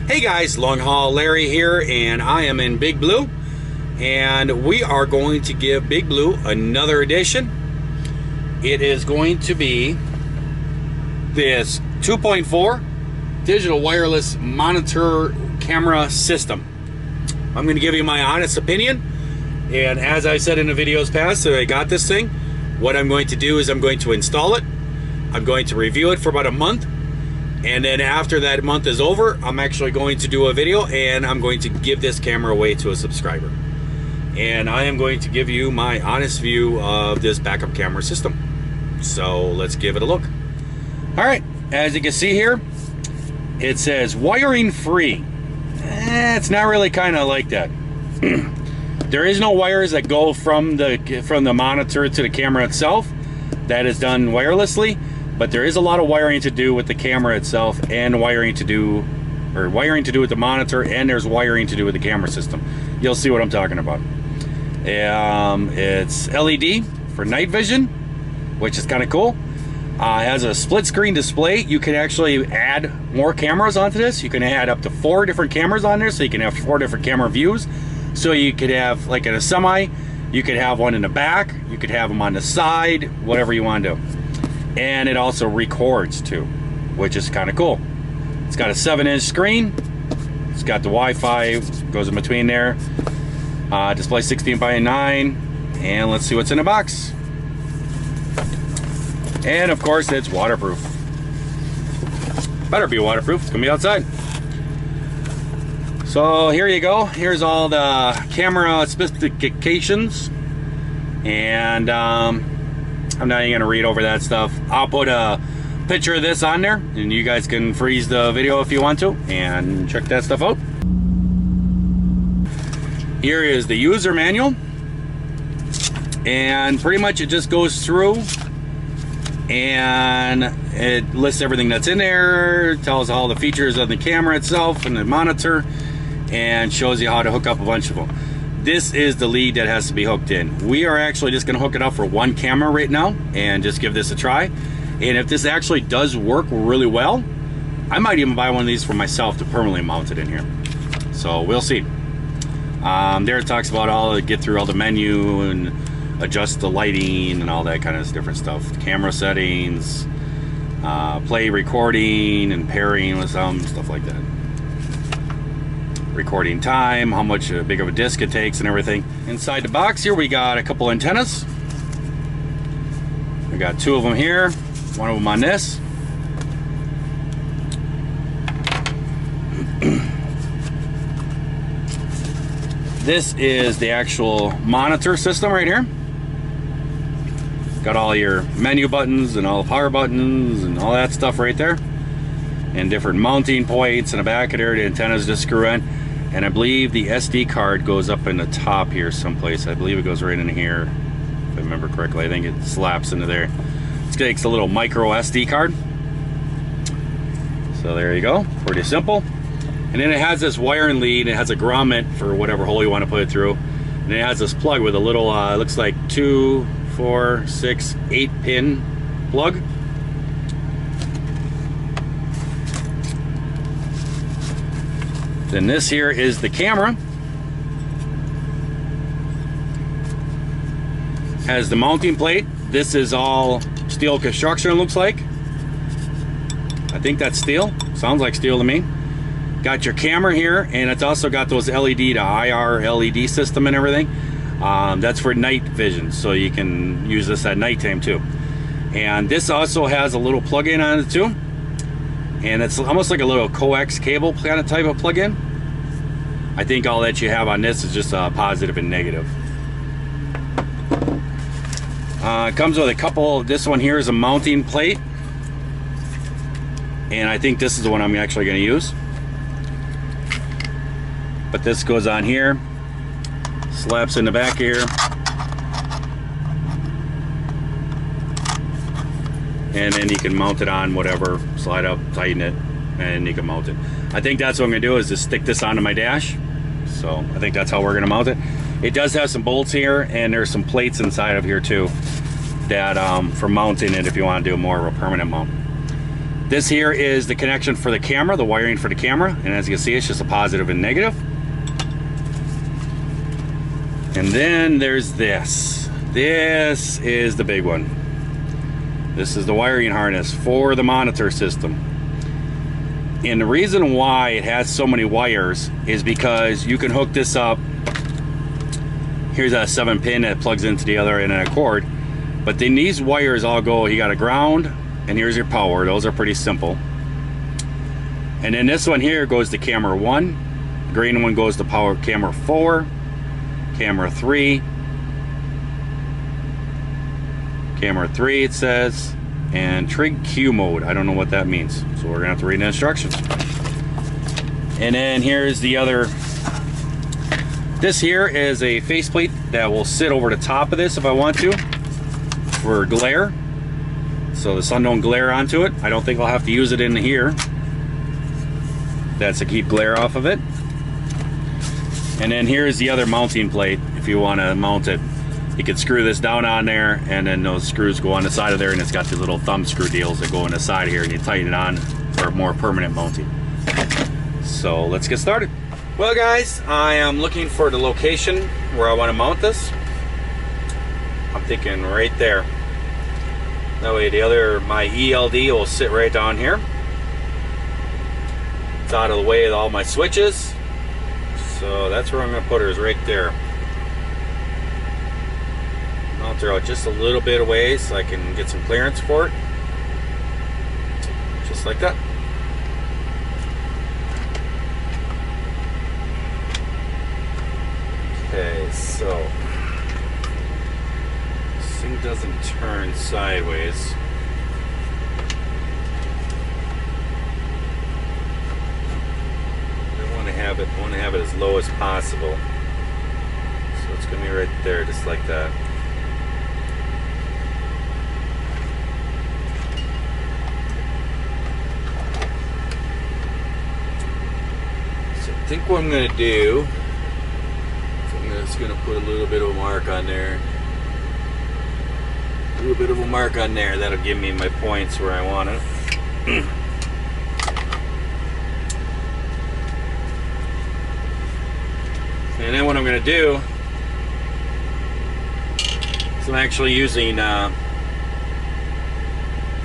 Hey guys, Long Haul Larry here, and I am in Big Blue, and we are going to give Big Blue another edition. It is going to be this 2.4 digital wireless monitor camera system. I'm going to give you my honest opinion, and as I said in the videos past that I got this thing, what I'm going to do is I'm going to install it. I'm going to review it for about a month. And then after that month is over, I'm actually going to do a video and I'm going to give this camera away to a subscriber. And I am going to give you my honest view of this backup camera system. So let's give it a look. All right, as you can see here, it says wiring free. It's not really kind of like that. There is no wires that go from the monitor to the camera itself. That is done wirelessly. But there is a lot of wiring to do with the camera itself, and wiring to do with the monitor, and there's wiring to do with the camera system. You'll see what I'm talking about. It's LED for night vision, which is kind of cool. It has a split screen display. You can actually add more cameras onto this. You can add up to 4 different cameras on there, so you can have 4 different camera views. So you could have, like in a semi, you could have one in the back, you could have them on the side, whatever you want to do. And it also records too, which is kind of cool. It's got a 7-inch screen. It's got the Wi-Fi, goes in between there. Display 16:9, and let's see what's in the box. And of course, it's waterproof. Better be waterproof. It's gonna be outside. So here you go. Here's all the camera specifications, and I'm not even gonna read over that stuff. I'll put a picture of this on there, and you guys can freeze the video if you want to, and check that stuff out. Here is the user manual, and pretty much it just goes through, and it lists everything that's in there, tells all the features of the camera itself and the monitor, and shows you how to hook up a bunch of them. This is the lead that has to be hooked in. We are actually just gonna hook it up for one camera right now and just give this a try. And if this actually does work really well, I might even buy one of these for myself to permanently mount it in here. So we'll see. There it talks about get through all the menu and adjust the lighting and all that kind of different stuff. Camera settings, play recording and pairing with some stuff like that. Recording time, how much big of a disc it takes and everything. Inside the box here we got a couple antennas. We got 2 of them here, one of them on this. This is the actual monitor system right here. Got all your menu buttons and all the power buttons and all that stuff right there. And different mounting points in the back of there, the antennas just screw in. And I believe the SD card goes up in the top here someplace. I believe it goes right in here, if I remember correctly. I think it slaps into there. It takes a little micro SD card. So there you go, pretty simple. And then it has this wiring lead. It has a grommet for whatever hole you want to put it through. And it has this plug with a little, it looks like 2, 4, 6, 8 pin plug. Then this here is the camera. Has the mounting plate. This is all steel construction, it looks like. I think that's steel. Sounds like steel to me. Got your camera here, and it's also got those LED to IR LED system and everything. That's for night vision, so you can use this at nighttime too. And this also has a little plug-in on it too. And it's almost like a little coax cable kind of type of plug-in. I think all that you have on this is just a positive and negative. It comes with a couple. This one here is a mounting plate, and I think this is the one I'm actually going to use. But this goes on here, slaps in the back here, and then you can mount it on whatever, slide up, tighten it, and you can mount it. I think that's what I'm gonna do, is just stick this onto my dash. So I think that's how we're gonna mount it. It does have some bolts here, and there's some plates inside of here too, that for mounting it if you want to do more of a permanent mount. This here is the connection for the camera, the wiring for the camera, and as you can see, it's just a positive and negative. And then there's this. This is the big one. This is the wiring harness for the monitor system. And the reason why it has so many wires is because you can hook this up. Here's a 7-pin that plugs into the other end of a cord. But then these wires all go, you got a ground, and here's your power. Those are pretty simple. And then this one here goes to camera 1. The green one goes to power camera 4, camera 3, camera 3 it says, and trig Q mode. I don't know what that means, so we're gonna have to read the instructions. And then here's the other. This here is a faceplate that will sit over the top of this if I want to, for glare, so the sun don't glare onto it. I don't think I'll have to use it in here. That's to keep glare off of it. And then here's the other mounting plate if you want to mount it. You can screw this down on there, and then those screws go on the side of there, and it's got these little thumb screw deals that go on the side here, and you tighten it on for more permanent mounting. So let's get started. Well guys, I am looking for the location where I want to mount this. I'm thinking right there. That way my ELD will sit right down here. It's out of the way of all my switches. So that's where I'm going to put her, is right there. Mount her out just a little bit away so I can get some clearance for it. Just like that. Okay, so this thing doesn't turn sideways. I want to have it as low as possible. So it's gonna be right there, just like that. So I think what I'm gonna do, I'm just gonna put a little bit of a mark on there. A little bit of a mark on there. That'll give me my points where I want it. And then what I'm going to do is I'm actually using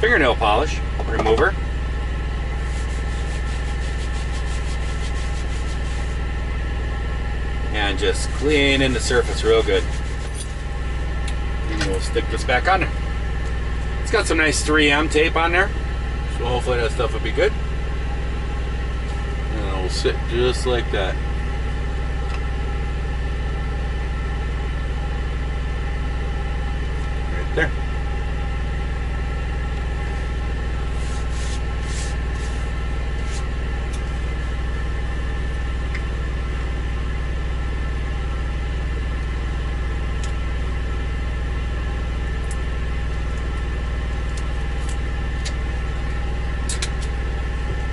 fingernail polish remover. And just cleaning the surface real good. And we'll stick this back on there. It's got some nice 3M tape on there, so hopefully that stuff will be good. And it'll sit just like that. Right there.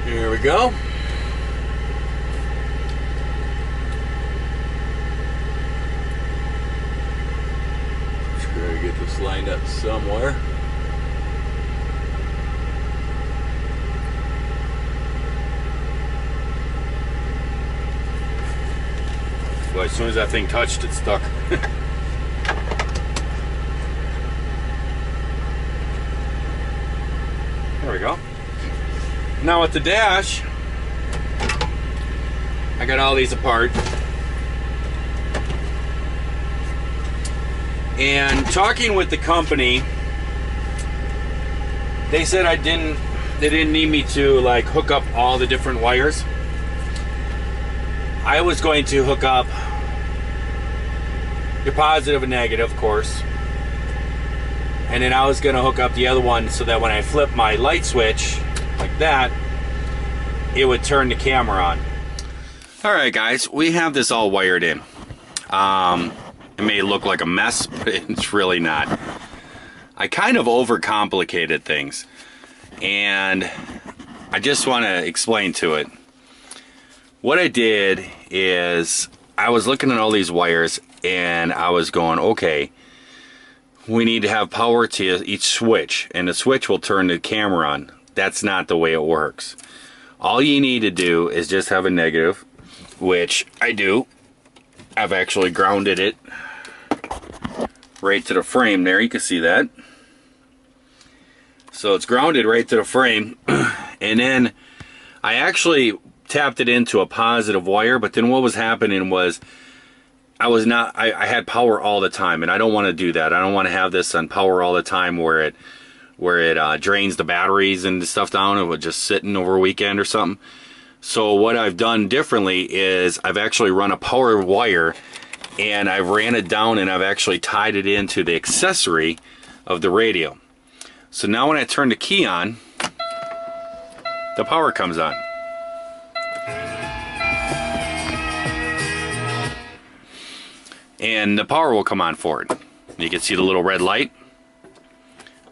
There we go. Try to get this lined up somewhere. Well, as soon as that thing touched, it stuck. There we go. Now with the dash, I got all these apart. And talking with the company, they said they didn't need me to like hook up all the different wires. I was going to hook up your positive and negative, of course. And then I was gonna hook up the other one so that when I flip my light switch, like that, it would turn the camera on. Alright guys, we have this all wired in. It may look like a mess, but it's really not. I kind of overcomplicated things, and I just want to explain to it. What I did is I was looking at all these wires and I was going, okay, we need to have power to each switch, and the switch will turn the camera on. That's not the way it works. All you need to do is just have a negative, which I do. I've actually grounded it right to the frame there. You can see that. So it's grounded right to the frame. And then I actually tapped it into a positive wire, but then what was happening was I had power all the time, and I don't want to do that. I don't want to have this on power all the time where it drains the batteries and stuff down. It was just sitting over a weekend or something. So what I've done differently is I've actually run a power wire, and I've ran it down, and I've actually tied it into the accessory of the radio. So now when I turn the key on, the power comes on. And the power will come on for it. You can see the little red light.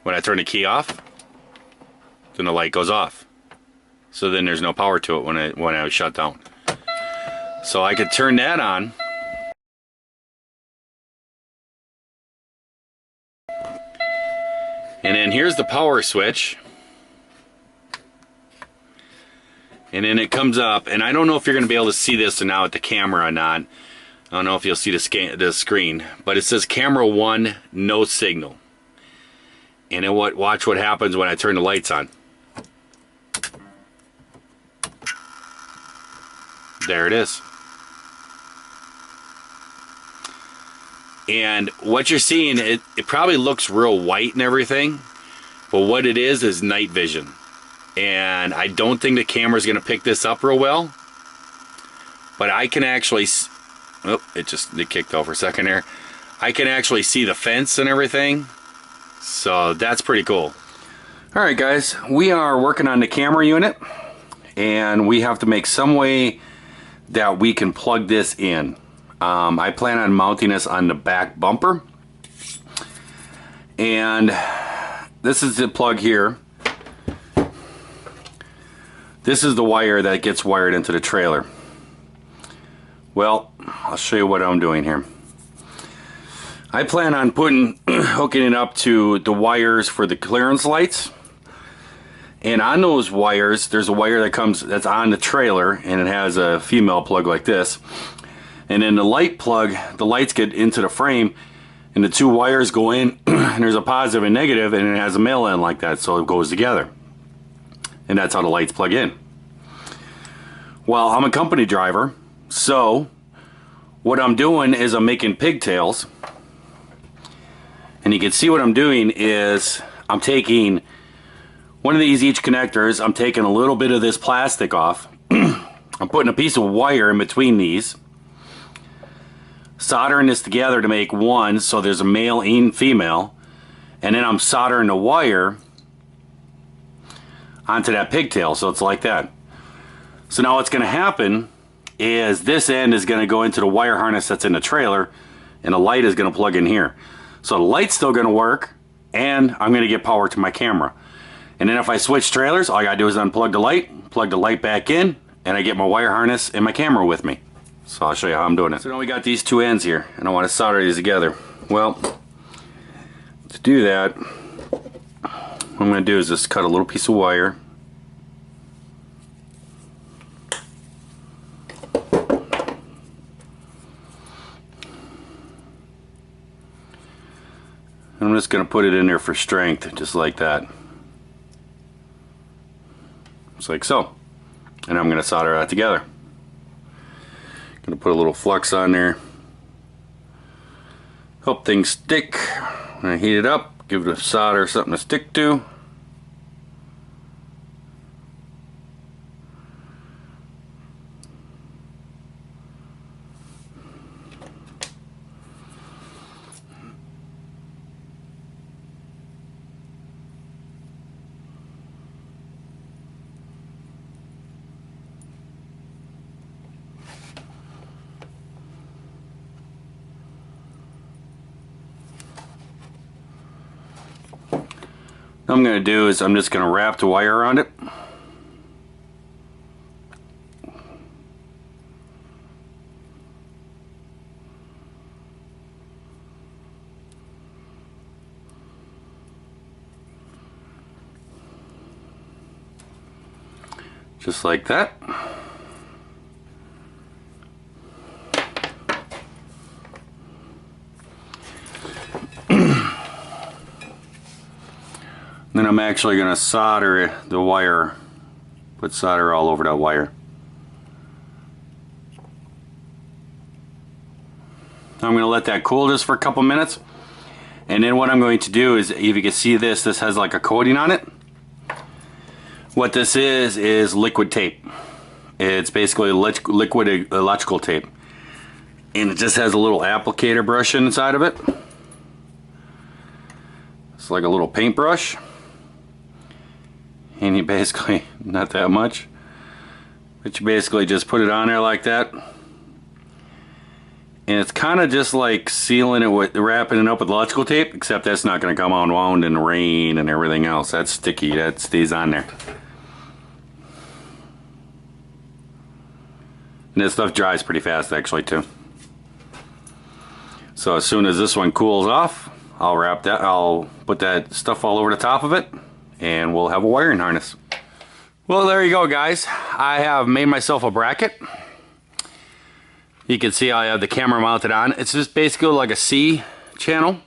When I turn the key off, then the light goes off. So then there's no power to it when I shut down. So I could turn that on. And then here's the power switch. And then it comes up, and I don't know if you're going to be able to see this now with the camera or not. I don't know if you'll see the screen, but it says camera 1, no signal. And then watch what happens when I turn the lights on. There it is. And what you're seeing, it probably looks real white and everything, but what it is night vision. And I don't think the camera's going to pick this up real well, but I can actually... Oh, it kicked off for a second there. I can actually see the fence and everything. So that's pretty cool. Alright guys, we are working on the camera unit, and we have to make some way that we can plug this in. I plan on mounting this on the back bumper. And this is the plug here. This is the wire that gets wired into the trailer. Well, I'll show you what I'm doing here. I plan on hooking it up to the wires for the clearance lights. And on those wires, there's a wire that's on the trailer, and it has a female plug like this. And then the light plug, the lights get into the frame, and the two wires go in, and there's a positive and negative, and it has a male end like that, so it goes together. And that's how the lights plug in. Well, I'm a company driver, so what I'm doing is I'm making pigtails. And you can see what I'm doing is I'm taking one of these each connectors, I'm taking a little bit of this plastic off. I'm putting a piece of wire in between these, soldering this together to make one, so there's a male and female, and then I'm soldering the wire onto that pigtail, so it's like that. So now what's going to happen is this end is going to go into the wire harness that's in the trailer, and the light is going to plug in here. So the light's still going to work, and I'm going to get power to my camera. And then if I switch trailers, all I got to do is unplug the light, plug the light back in, and I get my wire harness and my camera with me. So I'll show you how I'm doing it. So now we got these two ends here, and I want to solder these together. Well, to do that, what I'm going to do is just cut a little piece of wire. I'm just going to put it in there for strength, just like that. Just like so. And I'm going to solder that together. Going to put a little flux on there. Help things stick. When I heat it up, give it a solder, something to stick to. What I'm going to do is I'm just going to wrap the wire around it. just like that. Then I'm actually going to solder the wire, put solder all over that wire. I'm going to let that cool just for a couple minutes, and then what I'm going to do is, if you can see this has like a coating on it. What this is liquid tape. It's basically liquid electrical tape, and it just has a little applicator brush inside of it. It's like a little paintbrush, and you basically, not that much, but you basically just put it on there like that, and it's kind of just like sealing it with, wrapping it up with electrical tape, except that's not going to come unwound in the rain and everything else. That's sticky, that stays on there. And this stuff dries pretty fast actually too. So as soon as this one cools off, I'll put that stuff all over the top of it, and we'll have a wiring harness. Well, there you go, guys. I have made myself a bracket. You can see I have the camera mounted on. It's just basically like a C channel,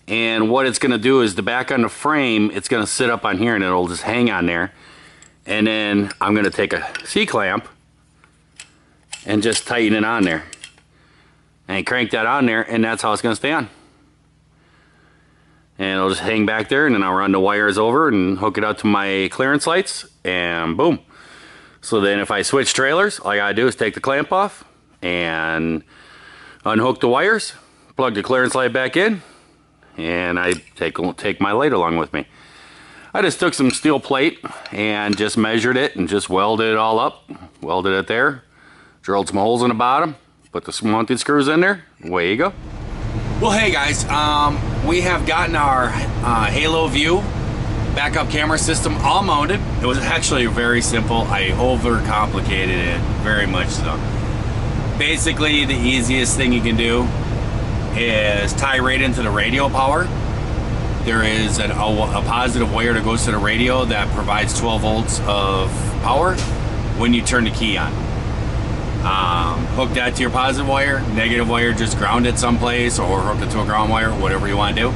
and what it's going to do is the back on the frame, it's going to sit up on here and it'll just hang on there, and then I'm going to take a C clamp and just tighten it on there and crank that on there, and that's how it's going to stay on. And it'll just hang back there, and then I'll run the wires over and hook it out to my clearance lights, and boom. So then if I switch trailers, all I gotta do is take the clamp off and unhook the wires, plug the clearance light back in, and I take my light along with me. I just took some steel plate and just measured it and just welded it all up, welded it there, drilled some holes in the bottom, put the mounting screws in there, away you go. Well, hey guys, we have gotten our Haloview backup camera system all mounted. It was actually very simple. I overcomplicated it very much so. Basically, the easiest thing you can do is tie right into the radio power. There is a positive wire that goes to the radio that provides 12 volts of power when you turn the key on. Hook that to your positive wire, negative wire just ground it someplace, or hook it to a ground wire, whatever you want to do,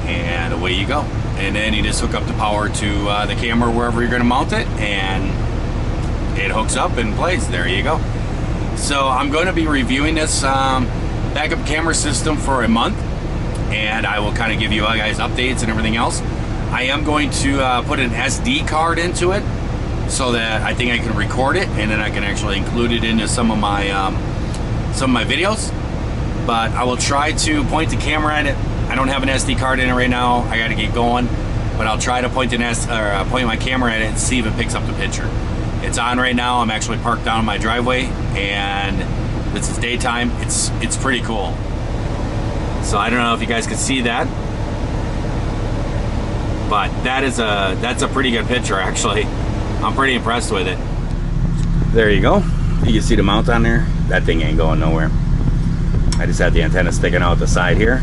and away you go. And then you just hook up the power to the camera wherever you're going to mount it, and it hooks up and plays. There you go. So I'm going to be reviewing this backup camera system for a month, and I will kind of give you guys updates and everything else. I am going to put an SD card into it, so that I think I can record it, and then I can actually include it into some of my videos. But I will try to point the camera at it. I don't have an SD card in it right now. I got to get going, but I'll try to point my camera at it and see if it picks up the picture. It's on right now. I'm actually parked down my driveway, and this is daytime. It's pretty cool. So I don't know if you guys can see that, but that's a pretty good picture actually. I'm pretty impressed with it. There you go. You can see the mount on there. That thing ain't going nowhere. I just had the antenna sticking out the side here.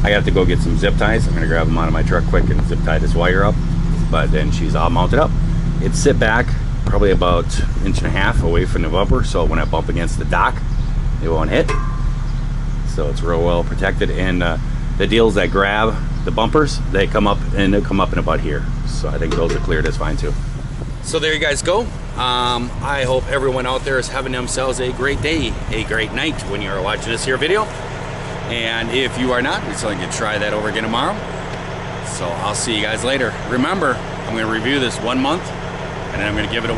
I have to go get some zip ties. I'm gonna grab them out of my truck quick and zip tie this wire up. But then she's all mounted up. It's sit back probably about 1.5 inches away from the bumper, so when I bump against the dock, it won't hit. So it's real well protected. And the deals that grab the bumpers, they come up in about here. So I think those are cleared as fine too. So there you guys go. I hope everyone out there is having themselves a great day, a great night when you're watching this here video. And if you are not, we're still going to try that over again tomorrow. So I'll see you guys later. Remember, I'm going to review this 1 month, and then I'm going to give it away.